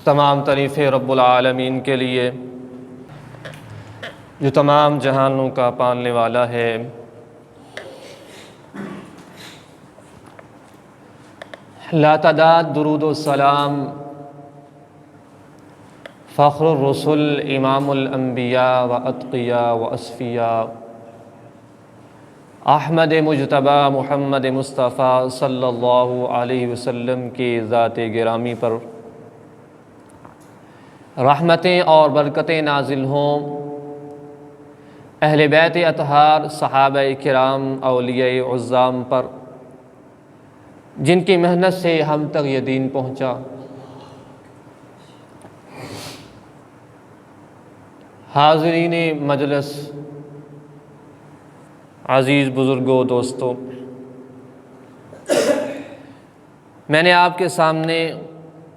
تمام تعریفیں رب العالمین کے لیے جو تمام جہانوں کا پالنے والا ہے۔ لا تعداد درود و سلام فخر الرسل امام الانبیاء و اتقیاء و اصفیاء احمد مجتبی محمد مصطفیٰ صلی اللہ علیہ وسلم کی ذات گرامی پر رحمتیں اور برکتیں نازل ہوں۔ اہل بیت اطہار، صحابہ کرام، اولیاء عظام پر جن کی محنت سے ہم تک یہ دین پہنچا۔ حاضرین مجلس، عزیز بزرگوں، دوستوں، میں نے آپ کے سامنے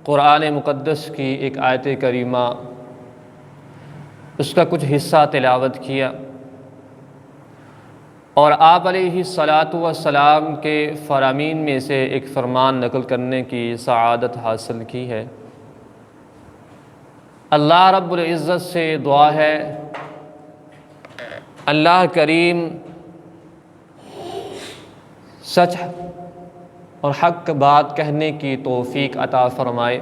قرآن مقدس کی ایک آیت کریمہ، اس کا کچھ حصہ تلاوت کیا اور آپ علیہ الصلاۃ والسلام کے فرامین میں سے ایک فرمان نقل کرنے کی سعادت حاصل کی ہے۔ اللہ رب العزت سے دعا ہے اللہ کریم سچ اور حق بات کہنے کی توفیق عطا فرمائے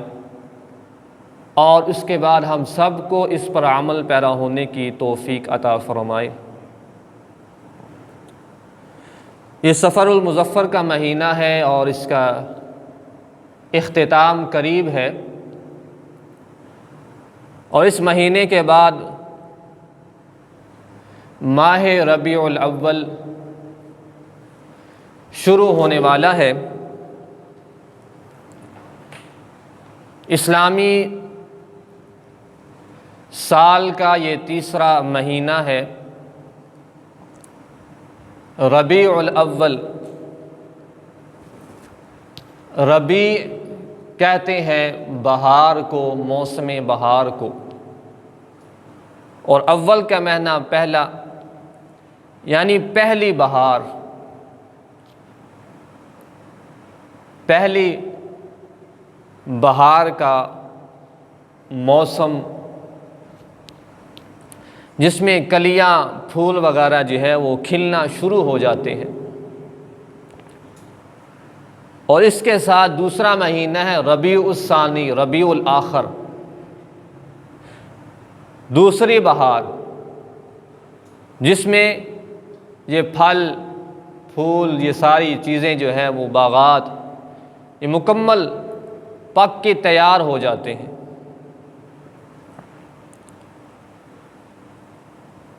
اور اس کے بعد ہم سب کو اس پر عمل پیرا ہونے کی توفیق عطا فرمائے۔ یہ سفر المظفر کا مہینہ ہے اور اس کا اختتام قریب ہے، اور اس مہینے کے بعد ماہ ربیع الاول شروع ہونے والا ہے۔ اسلامی سال کا یہ تیسرا مہینہ ہے، ربیع الاول۔ ربیع کہتے ہیں بہار کو، موسم بہار کو، اور اول کا معنی پہلا، یعنی پہلی بہار، پہلی بہار کا موسم جس میں کلیاں، پھول وغیرہ جو ہے وہ کھلنا شروع ہو جاتے ہیں۔ اور اس کے ساتھ دوسرا مہینہ ہے ربیع الثانی، ربیع الآخر، دوسری بہار، جس میں یہ پھل پھول، یہ ساری چیزیں جو ہیں وہ باغات یہ مکمل پک کے تیار ہو جاتے ہیں۔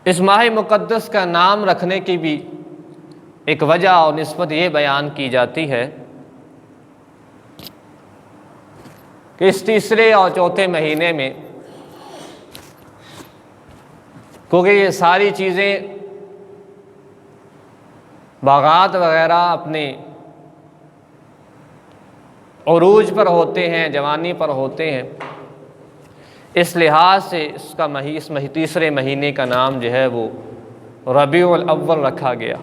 اس ماہ مقدس کا نام رکھنے کی بھی ایک وجہ اور نسبت یہ بیان کی جاتی ہے کہ اس تیسرے اور چوتھے مہینے میں، کیونکہ یہ ساری چیزیں باغات وغیرہ اپنے عروج پر ہوتے ہیں، جوانی پر ہوتے ہیں، اس لحاظ سے اس تیسرے مہینے کا نام جو ہے وہ ربیع الاول رکھا گیا۔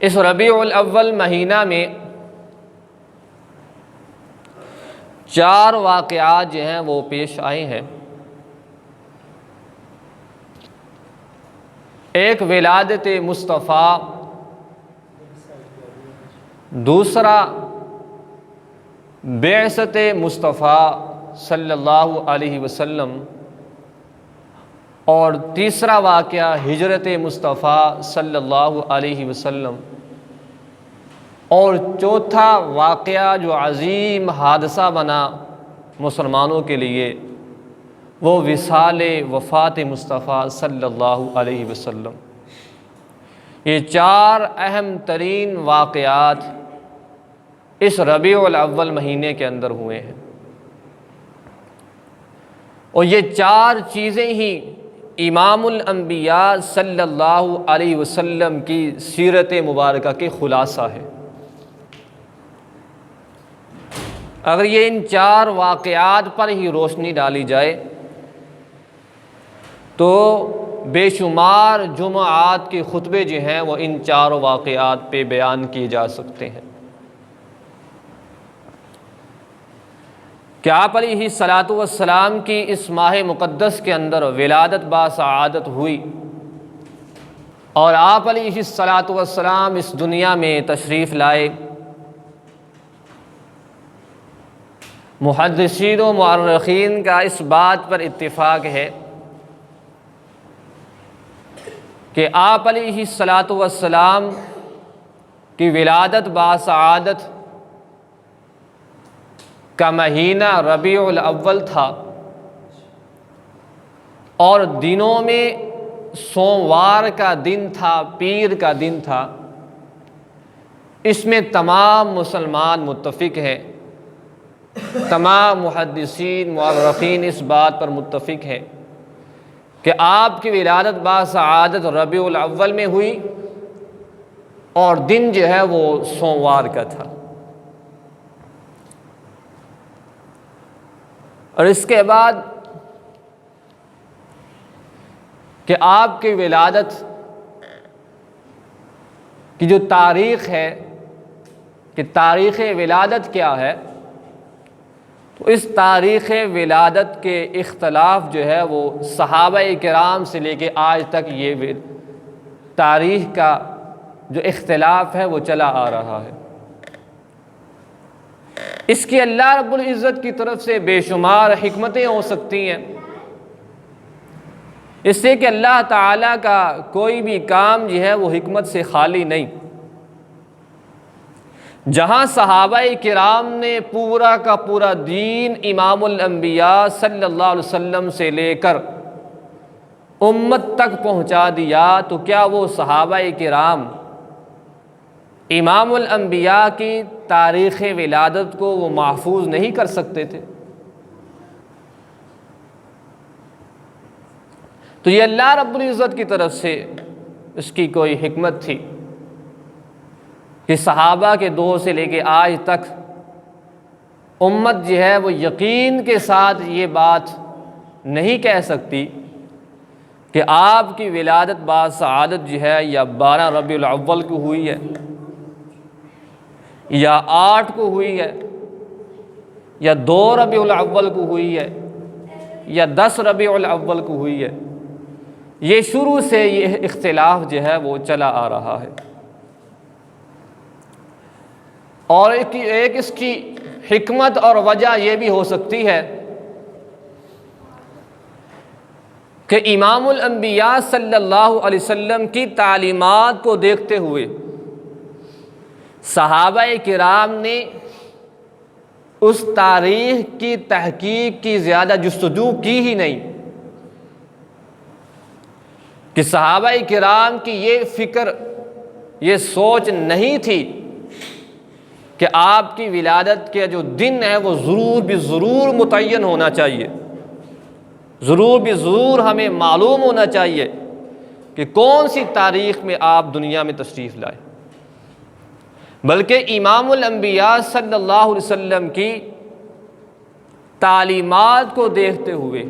اس ربیع الاول مہینہ میں 4 واقعات جو ہیں وہ پیش آئے ہیں۔ ایک ولادت مصطفیٰ، دوسرا بعثت مصطفیٰ صلی اللہ علیہ وسلم، اور تیسرا واقعہ ہجرت مصطفیٰ صلی اللہ علیہ وسلم، اور چوتھا واقعہ جو عظیم حادثہ بنا مسلمانوں کے لیے، وہ وصال وفات مصطفیٰ صلی اللہ علیہ وسلم۔ یہ 4 اہم ترین واقعات اس ربیع الاول مہینے کے اندر ہوئے ہیں، اور یہ 4 چیزیں ہی امام الانبیاء صلی اللہ علیہ وسلم کی سیرت مبارکہ کے خلاصہ ہے۔ اگر یہ ان 4 واقعات پر ہی روشنی ڈالی جائے تو بے شمار جمعات کے خطبے جو ہیں وہ ان 4 واقعات پہ بیان کیے جا سکتے ہیں۔ کہ آپ علیہ الصلاۃ والسلام کی اس ماہ مقدس کے اندر ولادت باسعادت ہوئی، اور آپ علیہ الصلاۃ والسلام اس دنیا میں تشریف لائے۔ محدثین و مؤرخین کا اس بات پر اتفاق ہے کہ آپ علیہ الصلاۃ والسلام کی ولادت باسعادت کا مہینہ ربیع الاول تھا، اور دنوں میں سوموار کا دن تھا، پیر کا دن تھا۔ اس میں تمام مسلمان متفق ہیں، تمام محدثین مؤرخین اس بات پر متفق ہیں کہ آپ کی ولادت باسعادت ربیع الاول میں ہوئی، اور دن جو ہے وہ سوموار کا تھا۔ اور اس کے بعد کہ آپ کی ولادت کی جو تاریخ ہے کہ تاریخ ولادت کیا ہے، تو اس تاریخ ولادت کے اختلاف جو ہے وہ صحابہ کرام سے لے کے آج تک یہ تاریخ کا جو اختلاف ہے وہ چلا آ رہا ہے۔ اس کی اللہ رب العزت کی طرف سے بے شمار حکمتیں ہو سکتی ہیں، اس سے کہ اللہ تعالیٰ کا کوئی بھی کام جو ہے وہ حکمت سے خالی نہیں۔ جہاں صحابہ کرام نے پورا کا پورا دین امام الانبیاء صلی اللہ علیہ وسلم سے لے کر امت تک پہنچا دیا، تو کیا وہ صحابہ کرام امام الانبیاء کی تاریخ ولادت کو وہ محفوظ نہیں کر سکتے تھے؟ تو یہ اللہ رب العزت کی طرف سے اس کی کوئی حکمت تھی کہ صحابہ کے دور سے لے کے آج تک امت جو ہے وہ یقین کے ساتھ یہ بات نہیں کہہ سکتی کہ آپ کی ولادت باسعادت جو ہے یا 12 ربیع الاول کو ہوئی ہے، یا 8 کو ہوئی ہے، یا 2 ربیع الاول کو ہوئی ہے، یا 10 ربیع الاول کو ہوئی ہے۔ یہ شروع سے یہ اختلاف جو ہے وہ چلا آ رہا ہے، اور ایک اس کی حکمت اور وجہ یہ بھی ہو سکتی ہے کہ امام الانبیاء صلی اللہ علیہ وسلم کی تعلیمات کو دیکھتے ہوئے صحابہ کرام نے اس تاریخ کی تحقیق کی زیادہ جستجو کی ہی نہیں، کہ صحابہ کرام کی یہ فکر، یہ سوچ نہیں تھی کہ آپ کی ولادت کے جو دن ہے وہ ضرور بھی ضرور متعین ہونا چاہیے، ضرور بھی ضرور ہمیں معلوم ہونا چاہیے کہ کون سی تاریخ میں آپ دنیا میں تشریف لائے، بلکہ امام الانبیاء صلی اللہ علیہ وسلم کی تعلیمات کو دیکھتے ہوئے،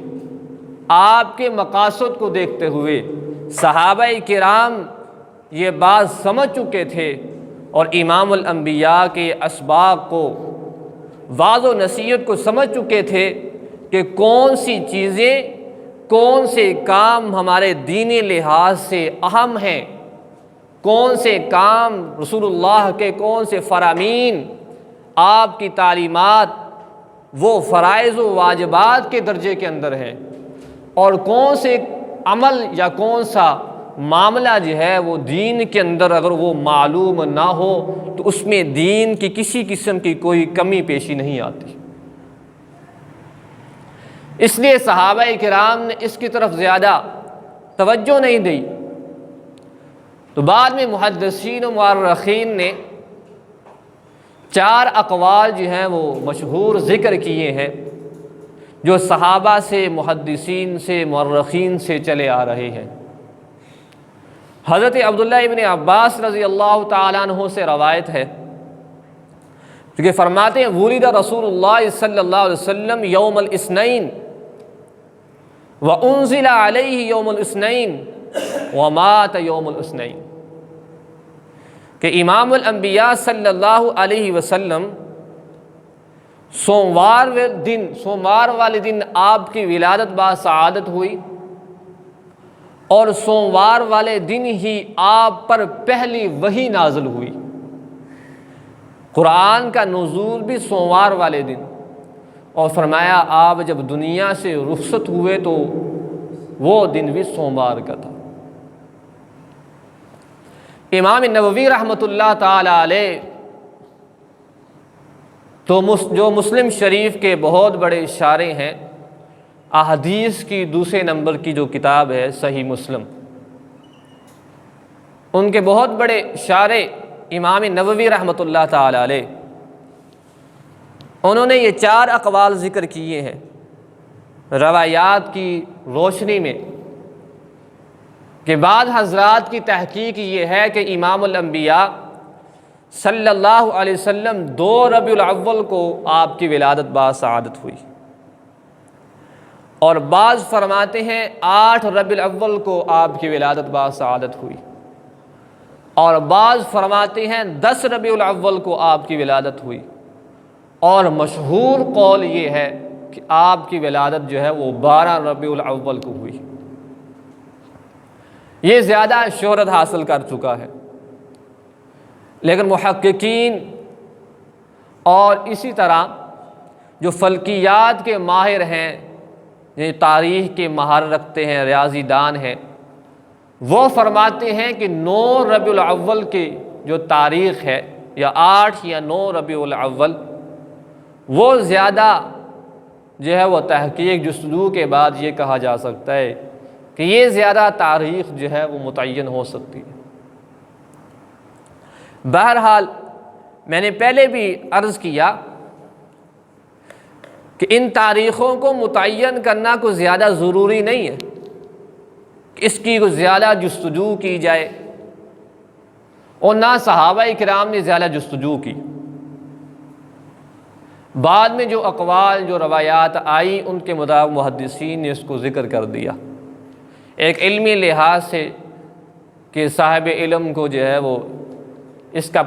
آپ کے مقاصد کو دیکھتے ہوئے صحابہ کرام یہ بات سمجھ چکے تھے، اور امام الانبیاء کے اسباق کو، وعظ و نصیحت کو سمجھ چکے تھے کہ کون سی چیزیں، کون سے کام ہمارے دینی لحاظ سے اہم ہیں، کون سے کام رسول اللہ کے، کون سے فرامین آپ کی تعلیمات وہ فرائض و واجبات کے درجے کے اندر ہیں، اور کون سے عمل یا کون سا معاملہ جو ہے وہ دین کے اندر اگر وہ معلوم نہ ہو تو اس میں دین کی کسی قسم کی کوئی کمی پیشی نہیں آتی۔ اس لیے صحابہ کرام نے اس کی طرف زیادہ توجہ نہیں دی۔ تو بعد میں محدثین و مؤرخین نے 4 اقوال جو ہیں وہ مشہور ذکر کیے ہیں، جو صحابہ سے، محدثین سے، مؤرخین سے چلے آ رہے ہیں۔ حضرت عبداللہ ابن عباس رضی اللہ تعالیٰ عنہ سے روایت ہے کہ فرماتے ہیں ولد رسول اللہ صلی اللہ علیہ وسلم یوم الاثنین وانزل علیہ یوم الاثنین ومات یوم الاثنین، کہ امام الانبیاء صلی اللہ علیہ وسلم سوموار والے دن آپ کی ولادت باسعادت ہوئی، اور سوموار والے دن ہی آپ پر پہلی وحی نازل ہوئی۔ قرآن کا نزول بھی سوموار والے دن، اور فرمایا آپ جب دنیا سے رخصت ہوئے تو وہ دن بھی سوموار کا تھا۔ امام نووی رحمۃ اللہ تعالی علیہ تو جو مسلم شریف کے بہت بڑے شارح ہیں، احادیث کی دوسرے نمبر کی جو کتاب ہے صحیح مسلم، ان کے بہت بڑے شارح امام نووی رحمۃ اللہ تعالی علیہ، انہوں نے یہ 4 اقوال ذکر کیے ہیں روایات کی روشنی میں، کہ بعض حضرات کی تحقیق یہ ہے کہ امام الانبیاء صلی اللہ علیہ وسلم 2 ربیع الاول کو آپ کی ولادت باسعادت ہوئی، اور بعض فرماتے ہیں 8 ربیع الاول کو آپ کی ولادت باسعادت ہوئی، اور بعض فرماتے ہیں 10 ربیع الاول کو آپ کی ولادت ہوئی، اور مشہور قول یہ ہے کہ آپ کی ولادت جو ہے وہ 12 ربیع الاول کو ہوئی۔ یہ زیادہ شہرت حاصل کر چکا ہے، لیکن محققین اور اسی طرح جو فلکیات کے ماہر ہیں، جو تاریخ کے مہارت رکھتے ہیں، ریاضی دان ہیں، وہ فرماتے ہیں کہ 9 ربیع الاول کی جو تاریخ ہے، یا 8 یا 9 ربیع الاول، وہ زیادہ جو ہے وہ تحقیق جستجو کے بعد یہ کہا جا سکتا ہے کہ یہ زیادہ تاریخ جو ہے وہ متعین ہو سکتی ہے۔ بہرحال میں نے پہلے بھی عرض کیا کہ ان تاریخوں کو متعین کرنا کوئی زیادہ ضروری نہیں ہے کہ اس کی کوئی زیادہ جستجو کی جائے، اور نہ صحابہ کرام نے زیادہ جستجو کی۔ بعد میں جو اقوال جو روایات آئی ان کے مطابق محدثین نے اس کو ذکر کر دیا، ایک علمی لحاظ سے کہ صاحب علم کو جو ہے وہ اس کا